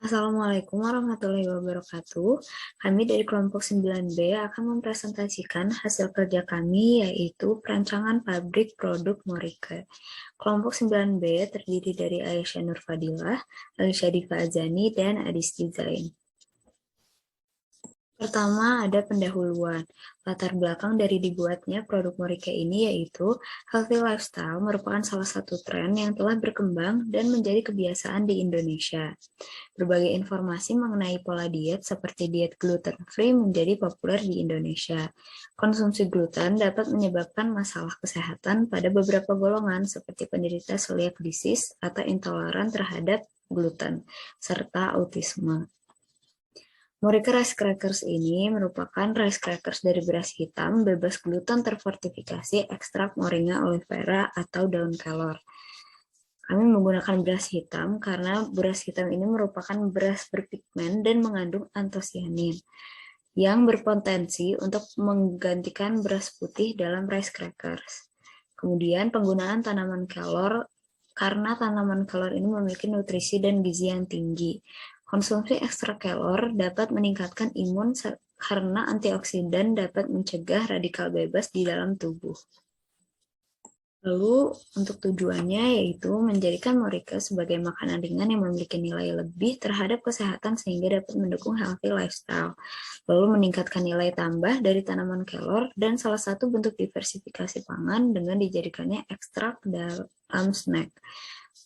Assalamualaikum warahmatullahi wabarakatuh. Kami dari kelompok 9B akan mempresentasikan hasil kerja kami, yaitu perancangan pabrik produk Morike. Kelompok 9B terdiri dari Aisyah Nurfadilah, Alisha Diva Azani, dan Adisti Zain. Pertama, ada pendahuluan. Latar belakang dari dibuatnya produk Morike ini yaitu healthy lifestyle merupakan salah satu tren yang telah berkembang dan menjadi kebiasaan di Indonesia. Berbagai informasi mengenai pola diet seperti diet gluten-free menjadi populer di Indonesia. Konsumsi gluten dapat menyebabkan masalah kesehatan pada beberapa golongan seperti penderita celiac disease atau intoleran terhadap gluten, serta autisme. Morika Rice Crackers ini merupakan rice crackers dari beras hitam bebas gluten terfortifikasi ekstrak Moringa oleifera atau daun kelor. Kami menggunakan beras hitam karena beras hitam ini merupakan beras berpigmen dan mengandung antosianin yang berpotensi untuk menggantikan beras putih dalam rice crackers. Kemudian penggunaan tanaman kelor karena tanaman kelor ini memiliki nutrisi dan gizi yang tinggi. Konsumsi ekstra kelor dapat meningkatkan imun karena antioksidan dapat mencegah radikal bebas di dalam tubuh. Lalu, untuk tujuannya yaitu menjadikan Morika sebagai makanan ringan yang memiliki nilai lebih terhadap kesehatan sehingga dapat mendukung healthy lifestyle. Lalu meningkatkan nilai tambah dari tanaman kelor dan salah satu bentuk diversifikasi pangan dengan dijadikannya ekstrak dalam snack.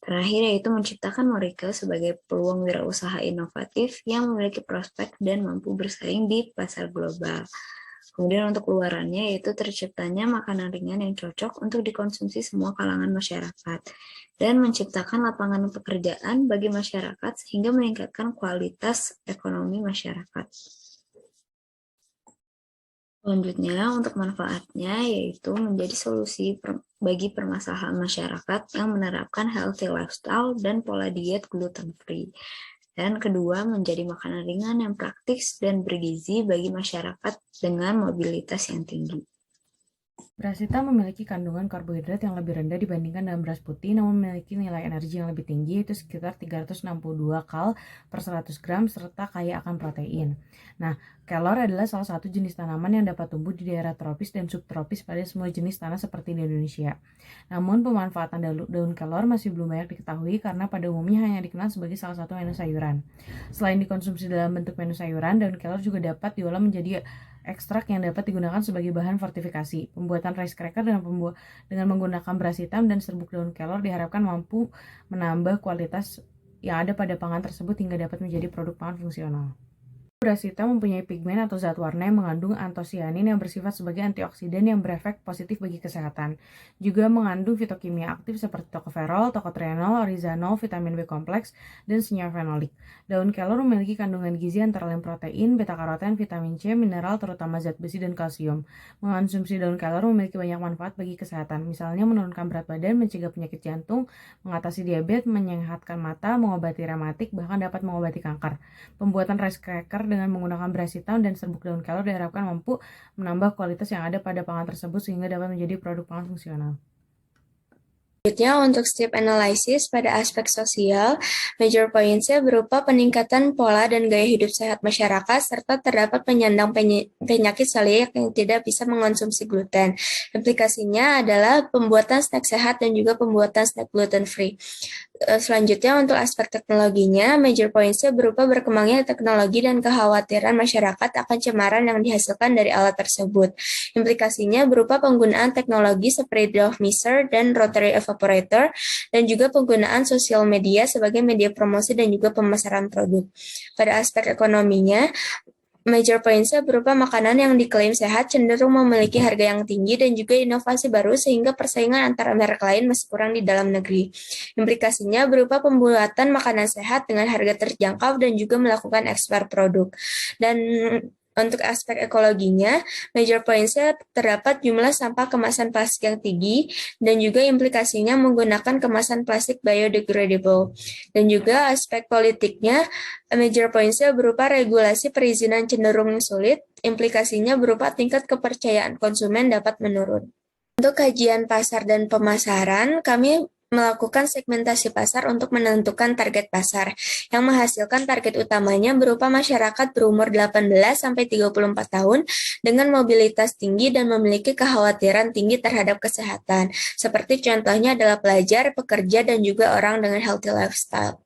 Terakhir yaitu menciptakan Morika sebagai peluang wirausaha inovatif yang memiliki prospek dan mampu bersaing di pasar global. Kemudian untuk luarannya yaitu terciptanya makanan ringan yang cocok untuk dikonsumsi semua kalangan masyarakat dan menciptakan lapangan pekerjaan bagi masyarakat sehingga meningkatkan kualitas ekonomi masyarakat. Selanjutnya, untuk manfaatnya yaitu menjadi solusi bagi permasalahan masyarakat yang menerapkan healthy lifestyle dan pola diet gluten-free. Dan kedua, menjadi makanan ringan yang praktis dan bergizi bagi masyarakat dengan mobilitas yang tinggi. Beras hitam memiliki kandungan karbohidrat yang lebih rendah dibandingkan dengan beras putih, namun memiliki nilai energi yang lebih tinggi, yaitu sekitar 362 kal per 100 gram, serta kaya akan protein. Nah, kelor adalah salah satu jenis tanaman yang dapat tumbuh di daerah tropis dan subtropis pada semua jenis tanah seperti di Indonesia. Namun, pemanfaatan daun kelor masih belum banyak diketahui karena pada umumnya hanya dikenal sebagai salah satu menu sayuran. Selain dikonsumsi dalam bentuk menu sayuran, daun kelor juga dapat diolah menjadi ekstrak yang dapat digunakan sebagai bahan fortifikasi. Pembuatan rice cracker dengan menggunakan beras hitam dan serbuk daun kelor diharapkan mampu menambah kualitas yang ada pada pangan tersebut hingga dapat menjadi produk pangan fungsional. Beras hitam mempunyai pigmen atau zat warna yang mengandung antosianin yang bersifat sebagai antioksidan yang berefek positif bagi kesehatan. Juga mengandung fitokimia aktif seperti tokoferol, tokotrienol, orizanol, vitamin B kompleks, dan senyawa fenolik. Daun kelor memiliki kandungan gizi antara lain protein, beta-karoten, vitamin C, mineral terutama zat besi dan kalsium. Mengonsumsi daun kelor memiliki banyak manfaat bagi kesehatan, misalnya menurunkan berat badan, mencegah penyakit jantung, mengatasi diabetes, menyehatkan mata, mengobati rematik, bahkan dapat mengobati kanker. Pembuatan rice cracker dengan menggunakan beras hitam dan serbuk daun kelor diharapkan mampu menambah kualitas yang ada pada pangan tersebut sehingga dapat menjadi produk pangan fungsional. Selanjutnya, untuk step analysis pada aspek sosial, major points-nya berupa peningkatan pola dan gaya hidup sehat masyarakat, serta terdapat penyandang penyakit celiac yang tidak bisa mengonsumsi gluten. Implikasinya adalah pembuatan snack sehat dan juga pembuatan snack gluten-free. Selanjutnya, untuk aspek teknologinya, major points-nya berupa berkembangnya teknologi dan kekhawatiran masyarakat akan cemaran yang dihasilkan dari alat tersebut. Implikasinya berupa penggunaan teknologi seperti Dove Mixer dan Rotary Evaporator, dan juga penggunaan sosial media sebagai media promosi dan juga pemasaran produk. Pada aspek ekonominya, major points-nya berupa makanan yang diklaim sehat cenderung memiliki harga yang tinggi dan juga inovasi baru sehingga persaingan antara merek lain masih kurang di dalam negeri. Implikasinya berupa pembuatan makanan sehat dengan harga terjangkau dan juga melakukan ekspor produk. Dan untuk aspek ekologinya, major points-nya terdapat jumlah sampah kemasan plastik yang tinggi dan juga implikasinya menggunakan kemasan plastik biodegradable. Dan juga aspek politiknya, major points-nya berupa regulasi perizinan cenderung sulit, implikasinya berupa tingkat kepercayaan konsumen dapat menurun. Untuk kajian pasar dan pemasaran, kami melakukan segmentasi pasar untuk menentukan target pasar, yang menghasilkan target utamanya berupa masyarakat berumur 18-34 tahun dengan mobilitas tinggi dan memiliki kekhawatiran tinggi terhadap kesehatan, seperti contohnya adalah pelajar, pekerja, dan juga orang dengan healthy lifestyle.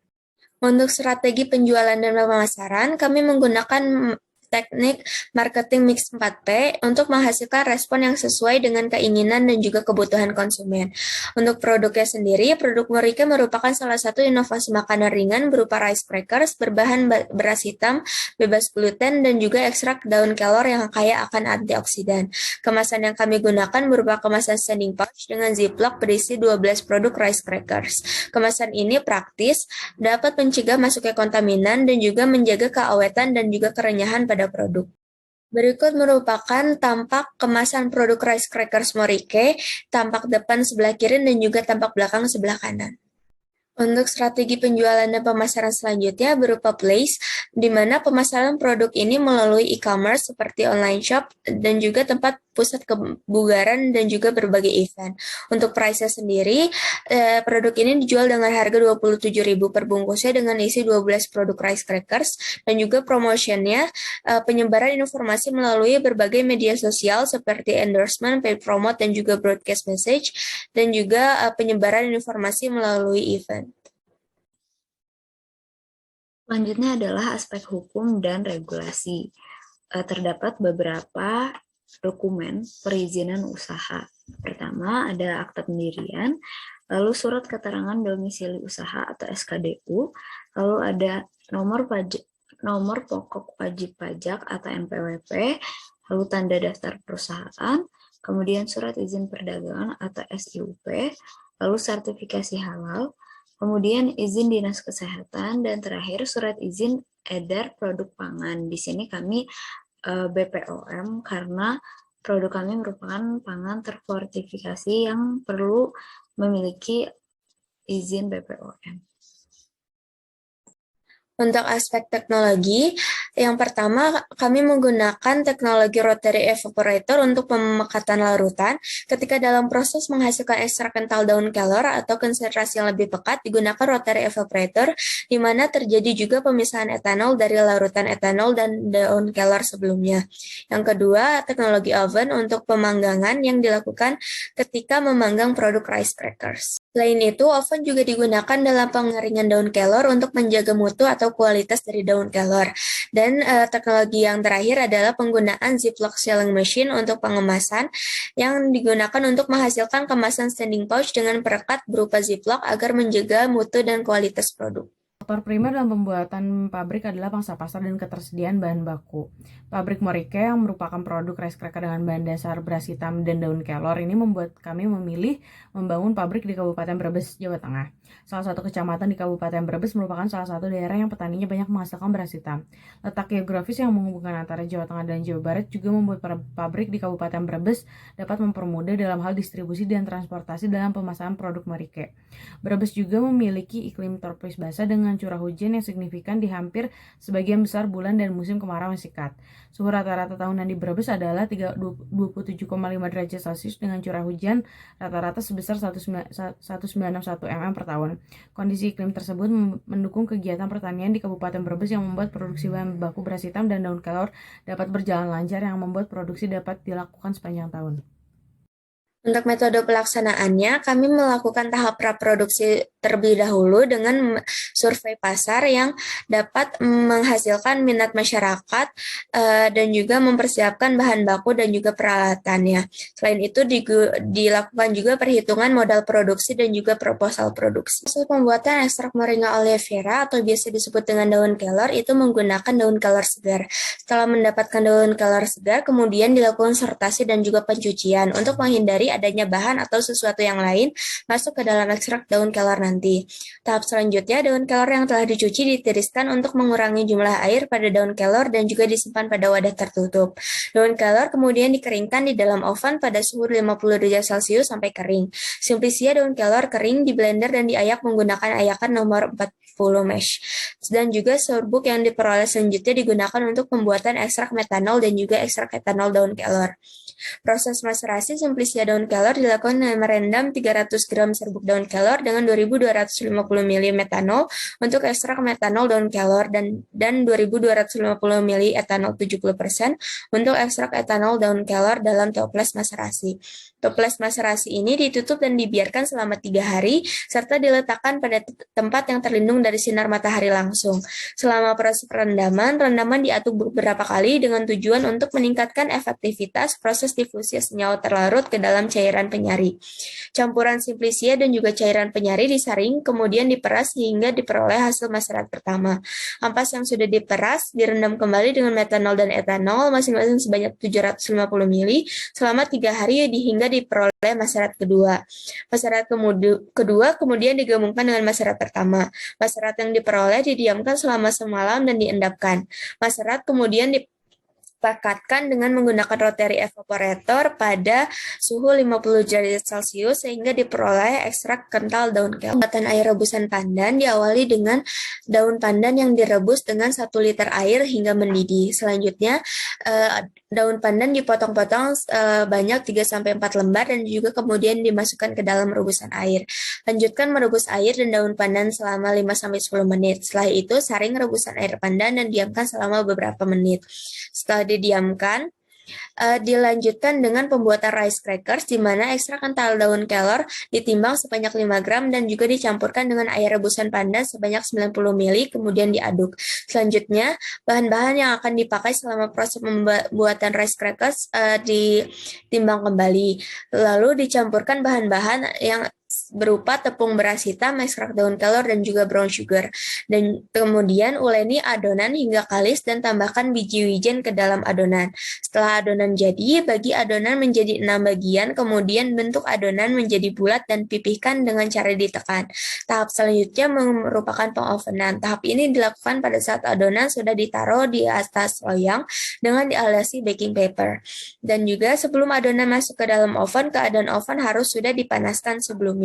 Untuk strategi penjualan dan pemasaran, kami menggunakan teknik marketing mix 4P untuk menghasilkan respon yang sesuai dengan keinginan dan juga kebutuhan konsumen. Untuk produknya sendiri, produk Morike merupakan salah satu inovasi makanan ringan berupa rice crackers berbahan beras hitam, bebas gluten, dan juga ekstrak daun kelor yang kaya akan antioksidan. Kemasan yang kami gunakan berupa kemasan standing pouch dengan ziplock berisi 12 produk rice crackers. Kemasan ini praktis, dapat mencegah masuknya kontaminan dan juga menjaga keawetan dan juga kerenyahan pada produk. Berikut merupakan tampak kemasan produk rice crackers Morike, tampak depan sebelah kiri dan juga tampak belakang sebelah kanan. Untuk strategi penjualan dan pemasaran selanjutnya berupa place, di mana pemasaran produk ini melalui e-commerce seperti online shop dan juga tempat pusat kebugaran dan juga berbagai event. Untuk price-nya sendiri, produk ini dijual dengan harga 27.000 per bungkusnya dengan isi 12 produk rice crackers dan juga promotionnya penyebaran informasi melalui berbagai media sosial seperti endorsement, paid promote, dan juga broadcast message, dan juga penyebaran informasi melalui event. Selanjutnya adalah aspek hukum dan regulasi. Terdapat beberapa dokumen perizinan usaha. Pertama, ada akta pendirian, lalu surat keterangan domisili usaha atau SKDU, lalu ada nomor pokok wajib pajak atau NPWP, lalu tanda daftar perusahaan, kemudian surat izin perdagangan atau SIUP, lalu sertifikasi halal, kemudian izin dinas kesehatan, dan terakhir surat izin edar produk pangan. Di sini kami BPOM karena produk kami merupakan pangan terfortifikasi yang perlu memiliki izin BPOM. Untuk aspek teknologi, yang pertama kami menggunakan teknologi rotary evaporator untuk pemekatan larutan. Ketika dalam proses menghasilkan ekstrak kental daun kelor atau konsentrasi yang lebih pekat, digunakan rotary evaporator, di mana terjadi juga pemisahan etanol dari larutan etanol dan daun kelor sebelumnya. Yang kedua, teknologi oven untuk pemanggangan yang dilakukan ketika memanggang produk rice crackers. Selain itu, oven juga digunakan dalam pengeringan daun kelor untuk menjaga mutu atau kualitas dari daun kelor. Dan teknologi yang terakhir adalah penggunaan ziplock sealing machine untuk pengemasan yang digunakan untuk menghasilkan kemasan standing pouch dengan perekat berupa ziplock agar menjaga mutu dan kualitas produk. Faktor primer dalam pembuatan pabrik adalah pangsa pasar dan ketersediaan bahan baku. Pabrik Morike yang merupakan produk rice cracker dengan bahan dasar beras hitam dan daun kelor ini membuat kami memilih membangun pabrik di Kabupaten Brebes, Jawa Tengah. Salah satu kecamatan di Kabupaten Brebes merupakan salah satu daerah yang petaninya banyak menghasilkan beras hitam. Letak geografis yang menghubungkan antara Jawa Tengah dan Jawa Barat juga membuat pabrik di Kabupaten Brebes dapat mempermudah dalam hal distribusi dan transportasi dalam pemasaran produk Morike. Brebes juga memiliki iklim tropis basah dengan curah hujan yang signifikan di hampir sebagian besar bulan dan musim kemarau yang singkat. Suhu rata-rata tahunan di Brebes adalah 27,5 derajat Celcius dengan curah hujan rata-rata sebesar 1961 mm per tahun. Kondisi iklim tersebut mendukung kegiatan pertanian di Kabupaten Brebes yang membuat produksi bahan baku beras hitam dan daun kelor dapat berjalan lancar yang membuat produksi dapat dilakukan sepanjang tahun. Untuk metode pelaksanaannya, kami melakukan tahap praproduksi terlebih dahulu dengan survei pasar yang dapat menghasilkan minat masyarakat dan juga mempersiapkan bahan baku dan juga peralatannya. Selain itu dilakukan juga perhitungan modal produksi dan juga proposal produksi. Proses pembuatan ekstrak moringa oleifera atau biasa disebut dengan daun kelor itu menggunakan daun kelor segar. Setelah mendapatkan daun kelor segar, kemudian dilakukan sortasi dan juga pencucian untuk menghindari adanya bahan atau sesuatu yang lain masuk ke dalam ekstrak daun kelor nanti. Tahap selanjutnya, daun kelor yang telah dicuci ditiriskan untuk mengurangi jumlah air pada daun kelor dan juga disimpan pada wadah tertutup. Daun kelor kemudian dikeringkan di dalam oven pada suhu 50 derajat Celcius sampai kering. Simplisia daun kelor kering di blender dan diayak menggunakan ayakan nomor 40 mesh. Dan juga serbuk yang diperoleh selanjutnya digunakan untuk pembuatan ekstrak metanol dan juga ekstrak etanol daun kelor. Proses maserasi Simplicia daun kelor dilakukan dengan merendam 300 gram serbuk daun kelor dengan 2.250 ml metanol untuk ekstrak metanol daun kelor dan 2.250 ml etanol 70% untuk ekstrak etanol daun kelor dalam toples maserasi. Toples maserasi ini ditutup dan dibiarkan selama 3 hari serta diletakkan pada tempat yang terlindung dari sinar matahari langsung. Selama proses rendaman diaduk beberapa kali dengan tujuan untuk meningkatkan efektivitas proses difusi senyawa terlarut ke dalam cairan penyari. Campuran Simplicia dan juga cairan penyari disaring, kemudian diperas hingga diperoleh hasil maserat pertama. Ampas yang sudah diperas direndam kembali dengan metanol dan etanol masing-masing sebanyak 750 ml selama 3 hari hingga diperoleh maserat kedua. Maserat kedua kemudian digabungkan dengan maserat pertama. Maserat yang diperoleh didiamkan selama semalam dan diendapkan. Maserat kemudian dipakatkan dengan menggunakan rotary evaporator pada suhu 50 derajat Celcius sehingga diperoleh ekstrak kental daun kelor. Pembuatan air rebusan pandan diawali dengan daun pandan yang direbus dengan 1 liter air hingga mendidih. Selanjutnya daun pandan dipotong-potong banyak 3-4 lembar dan juga kemudian dimasukkan ke dalam rebusan air. Lanjutkan merebus air dan daun pandan selama 5-10 menit. Setelah itu saring rebusan air pandan dan diamkan selama beberapa menit. Setelah didiamkan, dilanjutkan dengan pembuatan rice crackers di mana ekstrak kental daun kelor ditimbang sebanyak 5 gram dan juga dicampurkan dengan air rebusan pandan sebanyak 90 ml kemudian diaduk. Selanjutnya, bahan-bahan yang akan dipakai selama proses pembuatan rice crackers ditimbang kembali. Lalu dicampurkan bahan-bahan yang berupa tepung beras hitam, ekstrak daun kelor, dan juga brown sugar. Dan kemudian uleni adonan hingga kalis dan tambahkan biji wijen ke dalam adonan. Setelah adonan jadi, bagi adonan menjadi 6 bagian, kemudian bentuk adonan menjadi bulat dan pipihkan dengan cara ditekan. Tahap selanjutnya merupakan pengovenan. Tahap ini dilakukan pada saat adonan sudah ditaruh di atas loyang dengan dialasi baking paper. Dan juga sebelum adonan masuk ke dalam oven, keadaan oven harus sudah dipanaskan sebelumnya.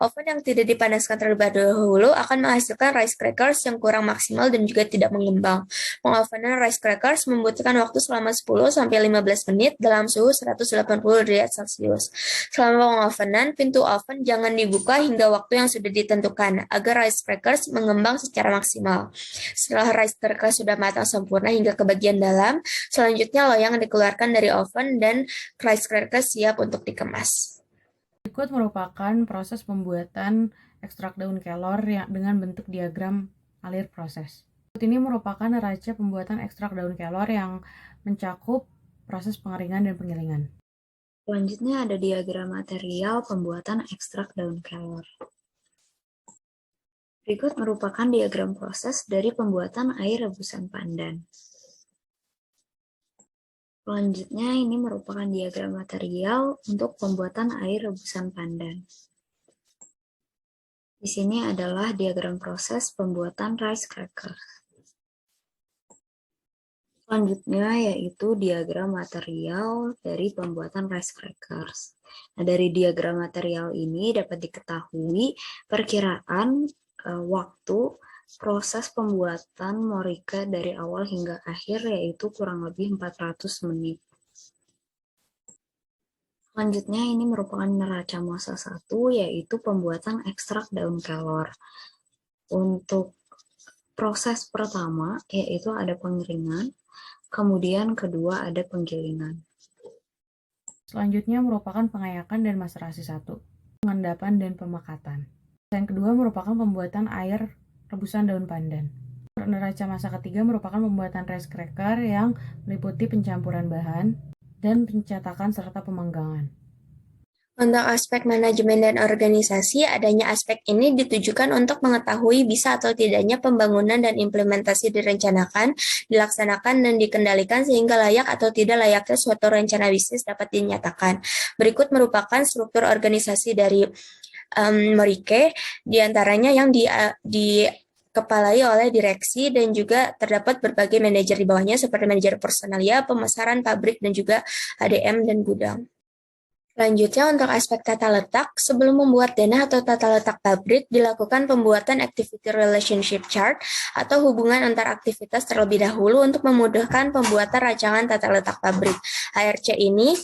Oven yang tidak dipanaskan terlebih dahulu akan menghasilkan rice crackers yang kurang maksimal dan juga tidak mengembang. Pengovenan rice crackers membutuhkan waktu selama 10-15 menit dalam suhu 180 derajat Celcius. Selama pengovenan, pintu oven jangan dibuka hingga waktu yang sudah ditentukan agar rice crackers mengembang secara maksimal. Setelah rice crackers sudah matang sempurna hingga ke bagian dalam, selanjutnya loyang dikeluarkan dari oven dan rice crackers siap untuk dikemas. Berikut merupakan proses pembuatan ekstrak daun kelor dengan bentuk diagram alir proses. Berikut ini merupakan neraca pembuatan ekstrak daun kelor yang mencakup proses pengeringan dan penggilingan. Selanjutnya ada diagram material pembuatan ekstrak daun kelor. Berikut merupakan diagram proses dari pembuatan air rebusan pandan. Selanjutnya ini merupakan diagram material untuk pembuatan air rebusan pandan. Di sini adalah diagram proses pembuatan rice cracker. Selanjutnya yaitu diagram material dari pembuatan rice crackers. Nah, dari diagram material ini dapat diketahui perkiraan waktu proses pembuatan morika dari awal hingga akhir yaitu kurang lebih 400 menit. Selanjutnya ini merupakan neraca massa 1 yaitu pembuatan ekstrak daun kelor. Untuk proses pertama yaitu ada pengeringan, kemudian kedua ada penggilingan. Selanjutnya merupakan pengayakan dan maserasi 1, pengendapan dan pemakatan. Yang kedua merupakan pembuatan air rebusan daun pandan. Neraca massa ketiga merupakan pembuatan rice cracker yang meliputi pencampuran bahan dan pencetakan serta pemanggangan. Untuk aspek manajemen dan organisasi, adanya aspek ini ditujukan untuk mengetahui bisa atau tidaknya pembangunan dan implementasi direncanakan, dilaksanakan, dan dikendalikan sehingga layak atau tidak layaknya suatu rencana bisnis dapat dinyatakan. Berikut merupakan struktur organisasi dari Morike, diantaranya yang dikepalai oleh direksi dan juga terdapat berbagai manajer di bawahnya seperti manajer personalia, pemasaran, pabrik, dan juga ADM dan gudang. Selanjutnya untuk aspek tata letak, sebelum membuat denah atau tata letak pabrik, dilakukan pembuatan Activity Relationship Chart atau hubungan antar aktivitas terlebih dahulu untuk memudahkan pembuatan rancangan tata letak pabrik. HRC ini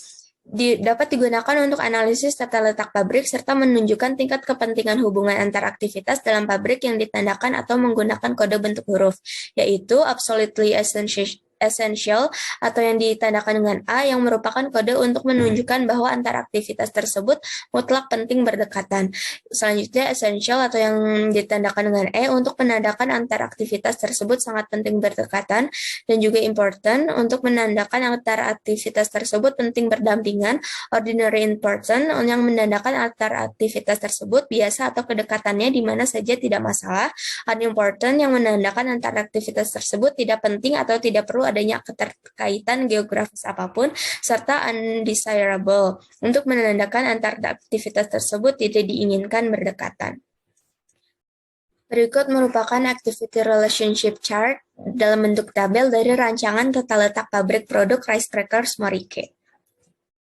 dapat digunakan untuk analisis tata letak pabrik serta menunjukkan tingkat kepentingan hubungan antar aktivitas dalam pabrik yang ditandakan atau menggunakan kode bentuk huruf, yaitu absolutely essential atau yang ditandakan dengan A yang merupakan kode untuk menunjukkan bahwa antar aktivitas tersebut mutlak penting berdekatan. Selanjutnya essential atau yang ditandakan dengan E untuk menandakan antar aktivitas tersebut sangat penting berdekatan, dan juga important untuk menandakan antar aktivitas tersebut penting berdampingan. Ordinary important yang menandakan antar aktivitas tersebut biasa atau kedekatannya di mana saja tidak masalah. Unimportant yang menandakan antar aktivitas tersebut tidak penting atau tidak perlu adanya keterkaitan geografis apapun, serta undesirable untuk menandakan antar aktivitas tersebut tidak diinginkan berdekatan. Berikut merupakan Activity Relationship Chart dalam bentuk tabel dari rancangan tata letak pabrik produk Rice Crackers Morike.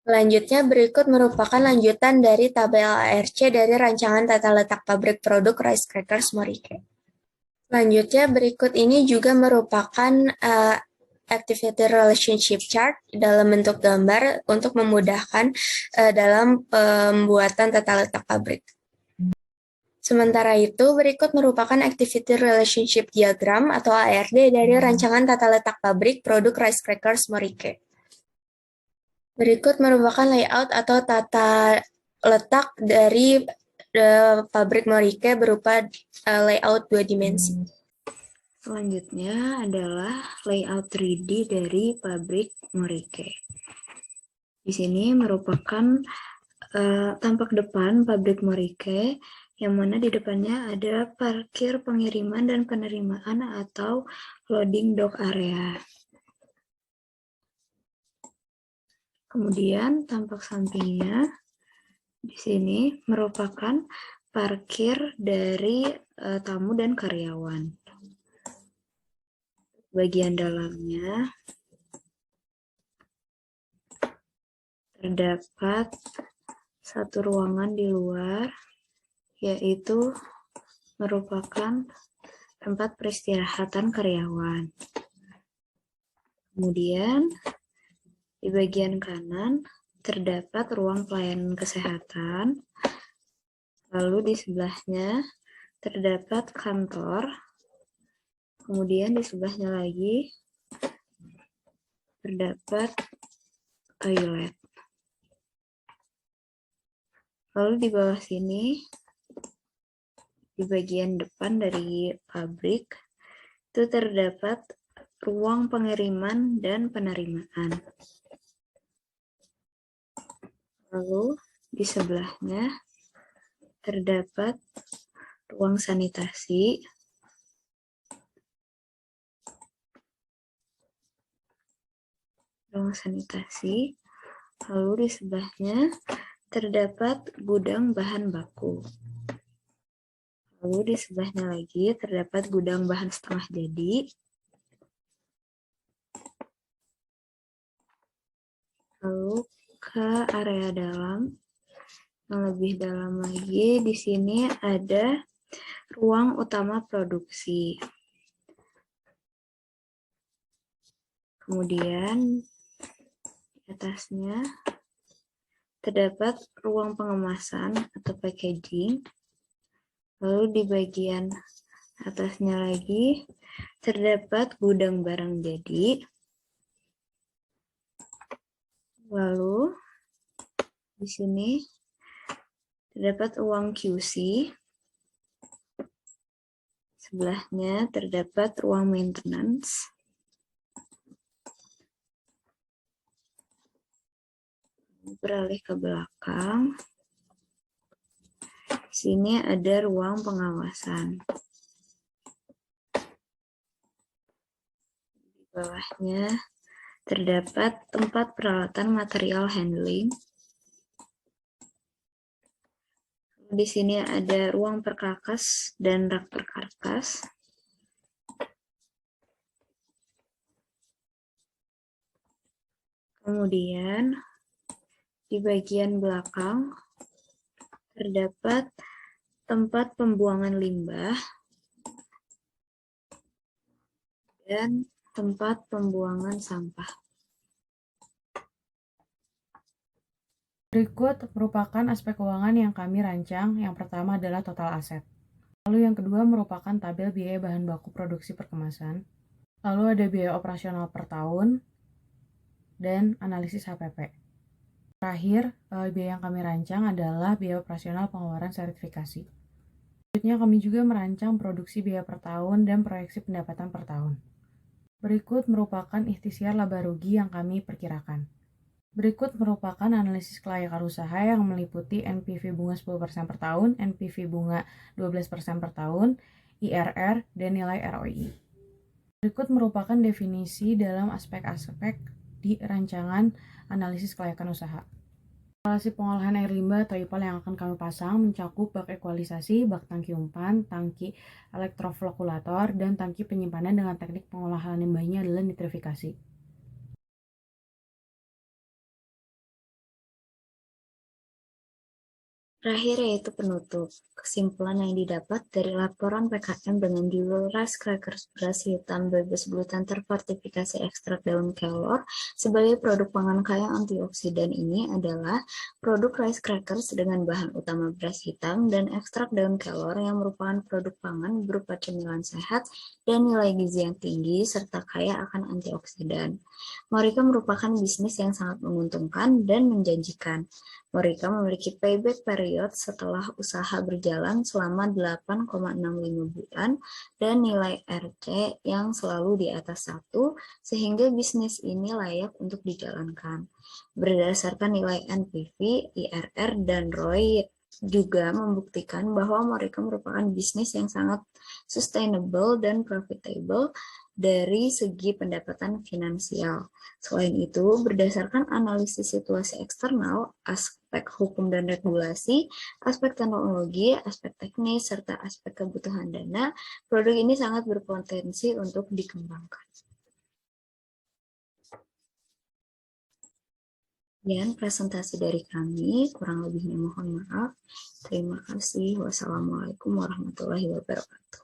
Selanjutnya berikut merupakan lanjutan dari tabel ARC dari rancangan tata letak pabrik produk Rice Crackers Morike. Selanjutnya berikut ini juga merupakan Activity Relationship Chart dalam bentuk gambar untuk memudahkan dalam pembuatan tata letak pabrik. Sementara itu, berikut merupakan Activity Relationship Diagram atau ARD dari rancangan tata letak pabrik produk Rice Crackers Morike. Berikut merupakan layout atau tata letak dari pabrik Morike berupa layout 2 dimensi. Selanjutnya adalah layout 3D dari pabrik Morike. Di sini merupakan tampak depan pabrik Morike, yang mana di depannya ada parkir pengiriman dan penerimaan atau loading dock area. Kemudian tampak sampingnya di sini merupakan parkir dari tamu dan karyawan. Bagian dalamnya terdapat satu ruangan di luar, yaitu merupakan tempat peristirahatan karyawan. Kemudian di bagian kanan terdapat ruang pelayanan kesehatan, lalu di sebelahnya terdapat kantor, kemudian di sebelahnya lagi terdapat toilet. Lalu di bawah sini, di bagian depan dari pabrik, itu terdapat ruang pengiriman dan penerimaan. Lalu di sebelahnya terdapat ruang sanitasi, lalu di sebelahnya terdapat gudang bahan baku. Lalu di sebelahnya lagi terdapat gudang bahan setengah jadi. Lalu ke area dalam, yang lebih dalam lagi, di sini ada ruang utama produksi. Kemudian di atasnya terdapat ruang pengemasan atau packaging. Lalu di bagian atasnya lagi terdapat gudang barang jadi. Lalu di sini terdapat ruang QC. Sebelahnya terdapat ruang maintenance. Beralih ke belakang. Di sini ada ruang pengawasan. Di bawahnya terdapat tempat peralatan material handling. Di sini ada ruang perkakas dan rak perkakas. Kemudian Di bagian belakang terdapat tempat pembuangan limbah dan tempat pembuangan sampah. Berikut merupakan aspek keuangan yang kami rancang. Yang pertama adalah total aset. Lalu yang kedua merupakan tabel biaya bahan baku produksi perkemasan. Lalu ada biaya operasional per tahun dan analisis HPP. Terakhir, biaya yang kami rancang adalah biaya operasional pengeluaran sertifikasi. Selanjutnya kami juga merancang produksi biaya per tahun dan proyeksi pendapatan per tahun. Berikut merupakan ikhtiar laba rugi yang kami perkirakan. Berikut merupakan analisis kelayakan usaha yang meliputi NPV bunga 10% per tahun, NPV bunga 12% per tahun, IRR, dan nilai ROI. Berikut merupakan definisi dalam aspek-aspek di rancangan analisis kelayakan usaha. Instalasi pengolahan air limbah atau IPAL yang akan kami pasang mencakup bak ekualisasi, bak tangki umpan, tangki elektroflokulator, dan tangki penyimpanan dengan teknik pengolahan limbahnya adalah nitrifikasi. Terakhir yaitu penutup. Kesimpulan yang didapat dari laporan PKM dengan judul Rice Crackers beras hitam bebas gluten terfortifikasi ekstrak daun kelor sebagai produk pangan kaya antioksidan ini adalah produk rice crackers dengan bahan utama beras hitam dan ekstrak daun kelor yang merupakan produk pangan berupa cemilan sehat dan nilai gizi yang tinggi serta kaya akan antioksidan. Morika merupakan bisnis yang sangat menguntungkan dan menjanjikan. Morika memiliki payback period setelah usaha berjalan selama 8,65 bulan dan nilai RC yang selalu di atas 1, sehingga bisnis ini layak untuk dijalankan. Berdasarkan nilai NPV, IRR, dan ROI juga membuktikan bahwa Morika merupakan bisnis yang sangat sustainable dan profitable dari segi pendapatan finansial. Selain itu, berdasarkan analisis situasi eksternal, aspek hukum dan regulasi, aspek teknologi, aspek teknis, serta aspek kebutuhan dana, produk ini sangat berpotensi untuk dikembangkan. Sekian presentasi dari kami, kurang lebihnya mohon maaf. Terima kasih. Wassalamualaikum warahmatullahi wabarakatuh.